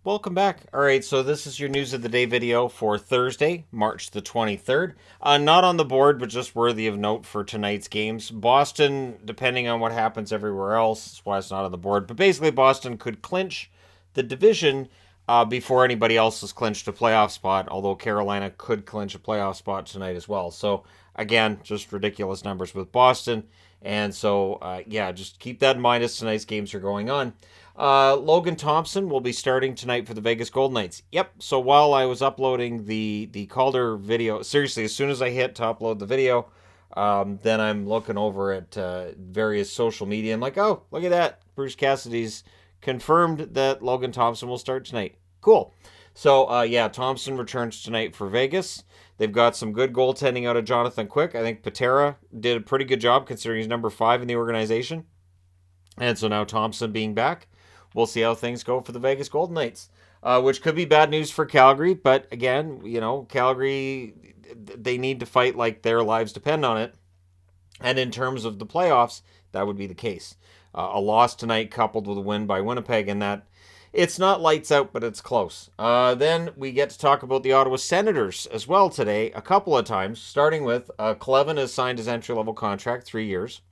Welcome back. All right, so this is your news of the day video for Thursday, March the 23rd. Not on the board, but just worthy of note for tonight's games. Boston, depending on what happens everywhere else, that's why it's not on the board. But basically, Boston could clinch the division before anybody else has clinched a playoff spot, although Carolina could clinch a playoff spot tonight as well. So, again, just ridiculous numbers with Boston. And so, just keep that in mind as tonight's games are going on. Logan Thompson will be starting tonight for the Vegas Golden Knights. Yep. So while I was uploading the Calder video, seriously, as soon as I hit to upload the video, then I'm looking over at various social media. I'm like, oh, look at that. Bruce Cassidy's confirmed that Logan Thompson will start tonight. Cool. So, Thompson returns tonight for Vegas. They've got some good goaltending out of Jonathan Quick. I think Patera did a pretty good job considering he's number 5 in the organization. And so now Thompson being back, we'll see how things go for the Vegas Golden Knights, which could be bad news for Calgary. But again, Calgary, they need to fight like their lives depend on it. And in terms of the playoffs, that would be the case. A loss tonight coupled with a win by Winnipeg, and that it's not lights out, but it's close. Then we get to talk about the Ottawa Senators as well today a couple of times, starting with Clevin has signed his entry-level contract, 3 years.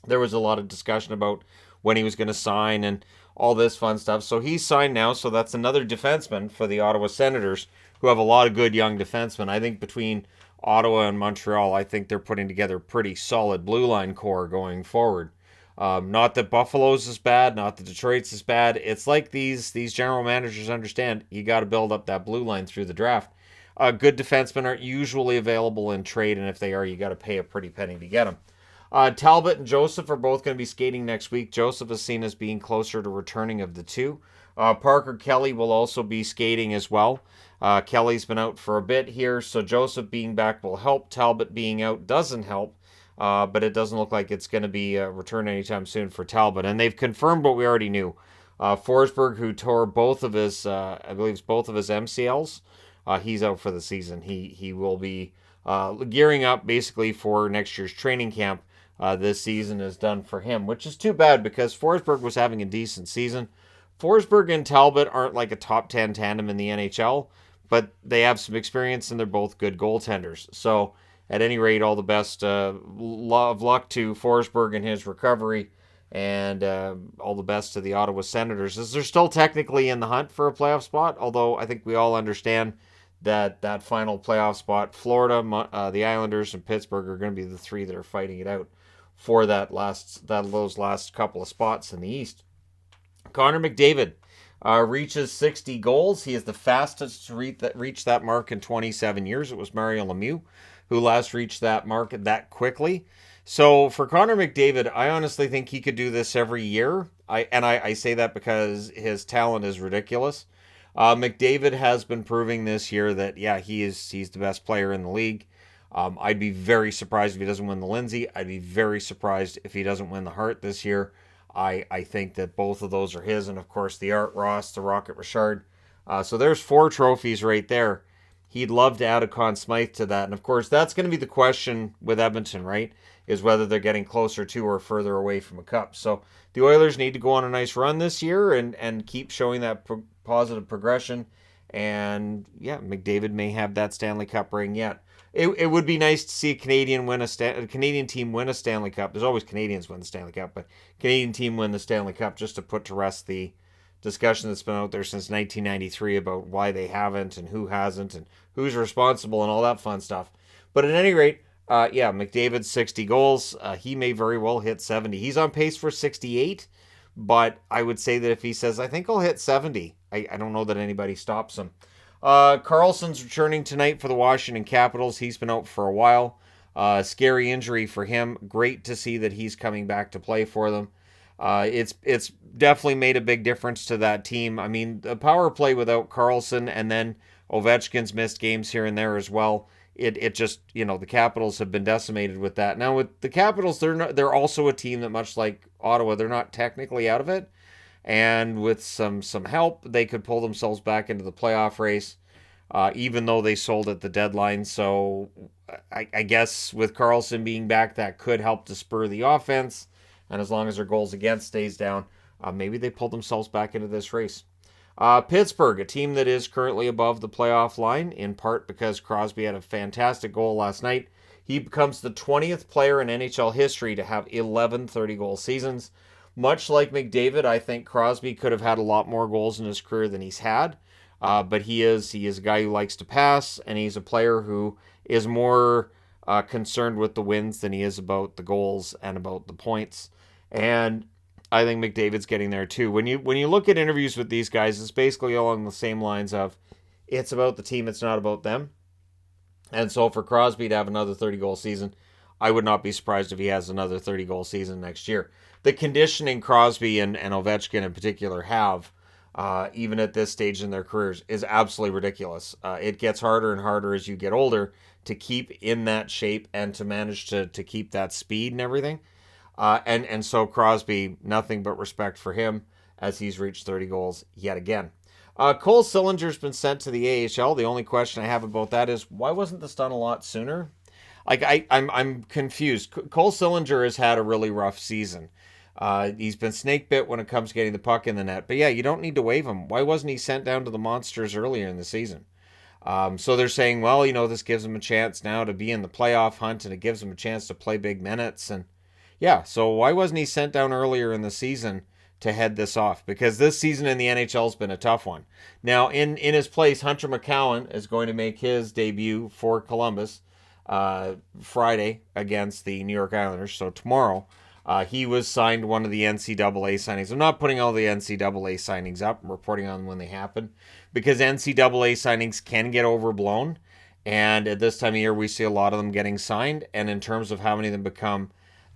There was a lot of discussion about when he was going to sign and all this fun stuff. So he's signed now, so that's another defenseman for the Ottawa Senators, who have a lot of good young defensemen. I think between Ottawa and Montreal, I think they're putting together a pretty solid blue line core going forward. Not that Buffalo's is bad, not that Detroit's is bad. It's like these general managers understand you got to build up that blue line through the draft. Good defensemen aren't usually available in trade, and if they are, you got to pay a pretty penny to get them. Talbot and Joseph are both going to be skating next week. Joseph is seen as being closer to returning of the two. Parker Kelly will also be skating as well. Kelly's been out for a bit here, so Joseph being back will help. Talbot being out doesn't help, but it doesn't look like it's going to be a return anytime soon for Talbot. And they've confirmed what we already knew. Forsberg, who tore both of his, I believe it's both of his MCLs, he's out for the season. He will be gearing up basically for next year's training camp. This season is done for him, which is too bad because Forsberg was having a decent season. Forsberg and Talbot aren't like a top 10 tandem in the NHL, but they have some experience and they're both good goaltenders. So at any rate, all the best of luck to Forsberg in his recovery, and all the best to the Ottawa Senators, as they're still technically in the hunt for a playoff spot, although I think we all understand that final playoff spot, Florida, the Islanders, and Pittsburgh are going to be the three that are fighting it out for those last couple of spots in the East. Connor McDavid reaches 60 goals. He is the fastest to reach that mark in 27 years. It was Mario Lemieux who last reached that mark that quickly. So for Connor McDavid, I honestly think he could do this every year. I say that because his talent is ridiculous. McDavid has been proving this year that, he's the best player in the league. I'd be very surprised if he doesn't win the Lindsay. I'd be very surprised if he doesn't win the Hart this year. I think that both of those are his, and of course the Art Ross, the Rocket Richard. So there's 4 trophies right there. He'd love to add a Conn Smythe to that, and of course that's going to be the question with Edmonton, right? Is whether they're getting closer to or further away from a cup. So the Oilers need to go on a nice run this year and keep showing that positive progression. And McDavid may have that Stanley Cup ring yet. It would be nice to see a Canadian team win a Stanley Cup. There's always Canadians win the Stanley Cup, but Canadian team win the Stanley Cup, just to put to rest the discussion that's been out there since 1993 about why they haven't and who hasn't and who's responsible and all that fun stuff. But at any rate, McDavid's 60 goals. He may very well hit 70. He's on pace for 68, but I would say that if he says, I think I'll hit 70, I don't know that anybody stops him. Carlson's returning tonight for the Washington Capitals. He's been out for a while. Scary injury for him. Great to see that he's coming back to play for them. It's definitely made a big difference to that team. I mean, the power play without Carlson, and then Ovechkin's missed games here and there as well. It just, the Capitals have been decimated with that. Now with the Capitals, they're also a team that, much like Ottawa, they're not technically out of it. And with some help, they could pull themselves back into the playoff race, even though they sold at the deadline. So I guess with Carlson being back, that could help to spur the offense. And as long as their goals against stays down, maybe they pull themselves back into this race. Pittsburgh, a team that is currently above the playoff line, in part because Crosby had a fantastic goal last night. He becomes the 20th player in NHL history to have 11 30-goal seasons. Much like McDavid, I think Crosby could have had a lot more goals in his career than he's had. But he is a guy who likes to pass, and he's a player who is more concerned with the wins than he is about the goals and about the points. And I think McDavid's getting there too. When you look at interviews with these guys, it's basically along the same lines of it's about the team, it's not about them. And so for Crosby to have another 30-goal season, I would not be surprised if he has another 30-goal season next year. The conditioning Crosby and Ovechkin in particular have, even at this stage in their careers, is absolutely ridiculous. It gets harder and harder as you get older to keep in that shape and to manage to keep that speed and everything. And so Crosby, nothing but respect for him as he's reached 30 goals yet again. Cole Sillinger's been sent to the AHL. The only question I have about that is, why wasn't this done a lot sooner? Like I'm confused. Cole Sillinger has had a really rough season. He's been snake bit when it comes to getting the puck in the net. But yeah, you don't need to waive him. Why wasn't he sent down to the Monsters earlier in the season? So they're saying, well, this gives him a chance now to be in the playoff hunt, and it gives him a chance to play big minutes. And yeah, so why wasn't he sent down earlier in the season to head this off? Because this season in the NHL has been a tough one. Now, in his place, Hunter McCowan is going to make his debut for Columbus Friday against the New York Islanders, so tomorrow. He was signed one of the NCAA signings. I'm not putting all the NCAA signings up. I'm reporting on them when they happen because NCAA signings can get overblown. And at this time of year, we see a lot of them getting signed. And in terms of how many of them become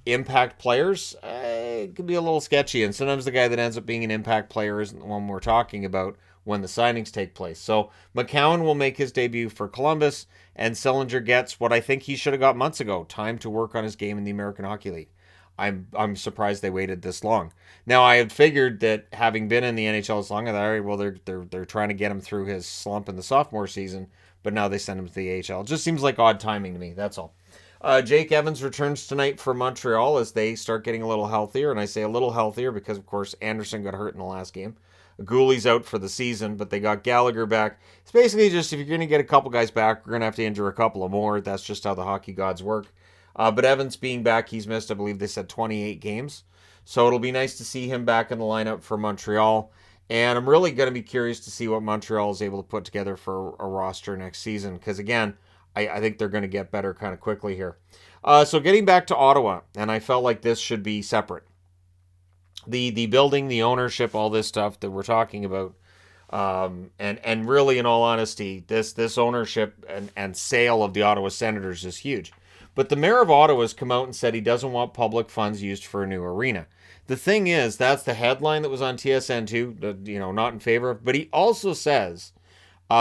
impact players, it can be a little sketchy. And sometimes the guy that ends up being an impact player isn't the one we're talking about when the signings take place. So McCowan will make his debut for Columbus, and Sillinger gets what I think he should have got months ago, time to work on his game in the American Hockey League. I'm surprised they waited this long. Now, I had figured that having been in the NHL as long, I thought, all right, well, they're trying to get him through his slump in the sophomore season, but now they send him to the AHL. It just seems like odd timing to me, that's all. Jake Evans returns tonight for Montreal as they start getting a little healthier, and I say a little healthier because, of course, Anderson got hurt in the last game. Gooley's out for the season, but they got Gallagher back. It's basically just, if you're going to get a couple guys back, we're going to have to injure a couple of more. That's just how the hockey gods work. But Evans being back, he's missed, I believe they said 28 games. So it'll be nice to see him back in the lineup for Montreal. And I'm really going to be curious to see what Montreal is able to put together for a roster next season. Because again, I think they're going to get better kind of quickly here. So getting back to Ottawa, and I felt like this should be separate. The building, the ownership, all this stuff that we're talking about. And really, in all honesty, this ownership and sale of the Ottawa Senators is huge. But the mayor of Ottawa has come out and said he doesn't want public funds used for a new arena. The thing is, that's the headline that was on TSN2, not in favor of. But he also says,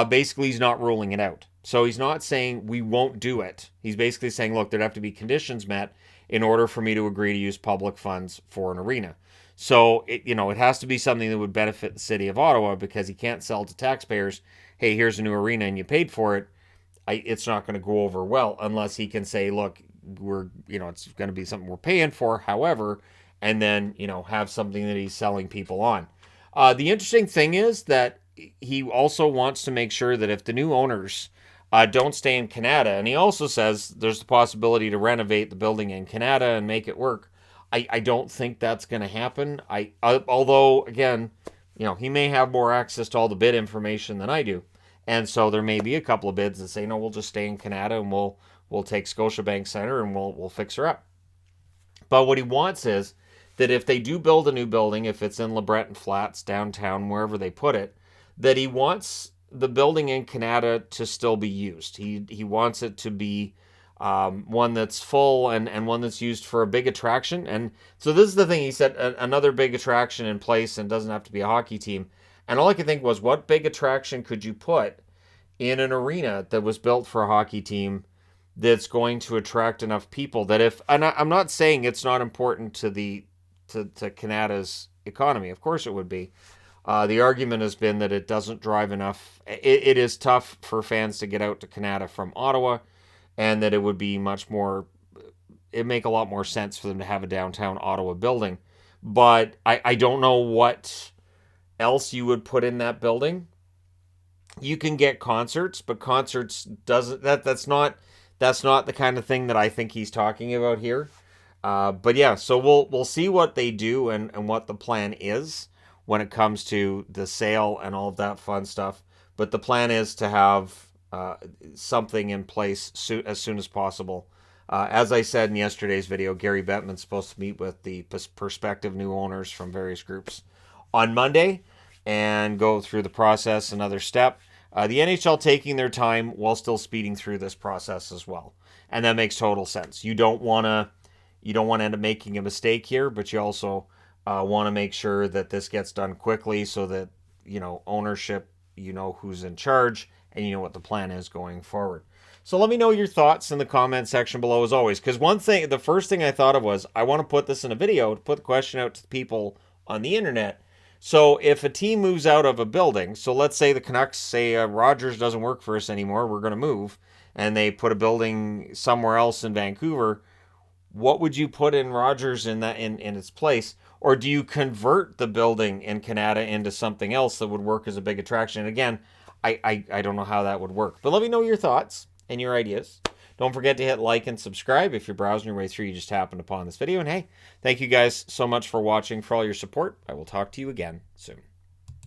basically, he's not ruling it out. So he's not saying we won't do it. He's basically saying, look, there'd have to be conditions met in order for me to agree to use public funds for an arena. So, it has to be something that would benefit the city of Ottawa because he can't sell to taxpayers, hey, here's a new arena and you paid for it. It's not going to go over well unless he can say, look, it's going to be something we're paying for, however, and then, have something that he's selling people on. The interesting thing is that he also wants to make sure that if the new owners don't stay in Canada, and he also says there's the possibility to renovate the building in Canada and make it work. I don't think that's going to happen. Although, again, he may have more access to all the bid information than I do. And so there may be a couple of bids that say, no, we'll just stay in Canada and we'll take Scotiabank Center and we'll fix her up. But what he wants is that if they do build a new building, if it's in LeBreton Flats, downtown, wherever they put it, that he wants the building in Canada to still be used. He wants it to be one that's full and one that's used for a big attraction. And so this is the thing. He said another big attraction in place and doesn't have to be a hockey team. And all I could think was, what big attraction could you put in an arena that was built for a hockey team that's going to attract enough people that if, and I'm not saying it's not important to Canada's economy. Of course it would be. The argument has been that it doesn't drive enough. It is tough for fans to get out to Canada from Ottawa, and that it would be it'd make a lot more sense for them to have a downtown Ottawa building. But I don't know what else you would put in that building. You can get concerts, but concerts doesn't that's not the kind of thing that I think he's talking about here. But yeah, so we'll see what they do and what the plan is when it comes to the sale and all of that fun stuff. But the plan is to have something in place as soon as possible. As I said in yesterday's video, Gary Bettman's supposed to meet with the prospective new owners from various groups on Monday and go through the process another step. The NHL taking their time while still speeding through this process as well, and that makes total sense. You don't want to end up making a mistake here, but you also want to make sure that this gets done quickly so that ownership, who's in charge, and you know what the plan is going forward. So let me know your thoughts in the comment section below as always, because the first thing I thought of was I want to put this in a video to put the question out to the people on the internet. So if a team moves out of a building, so let's say the Canucks say Rogers doesn't work for us anymore, we're going to move, and they put a building somewhere else in Vancouver, what would you put in Rogers in its place? Or do you convert the building in Canada into something else that would work as a big attraction? And again, I don't know how that would work. But let me know your thoughts and your ideas. Don't forget to hit like and subscribe if you're browsing your way through. You just happened upon this video. And hey, thank you guys so much for watching, for all your support. I will talk to you again soon.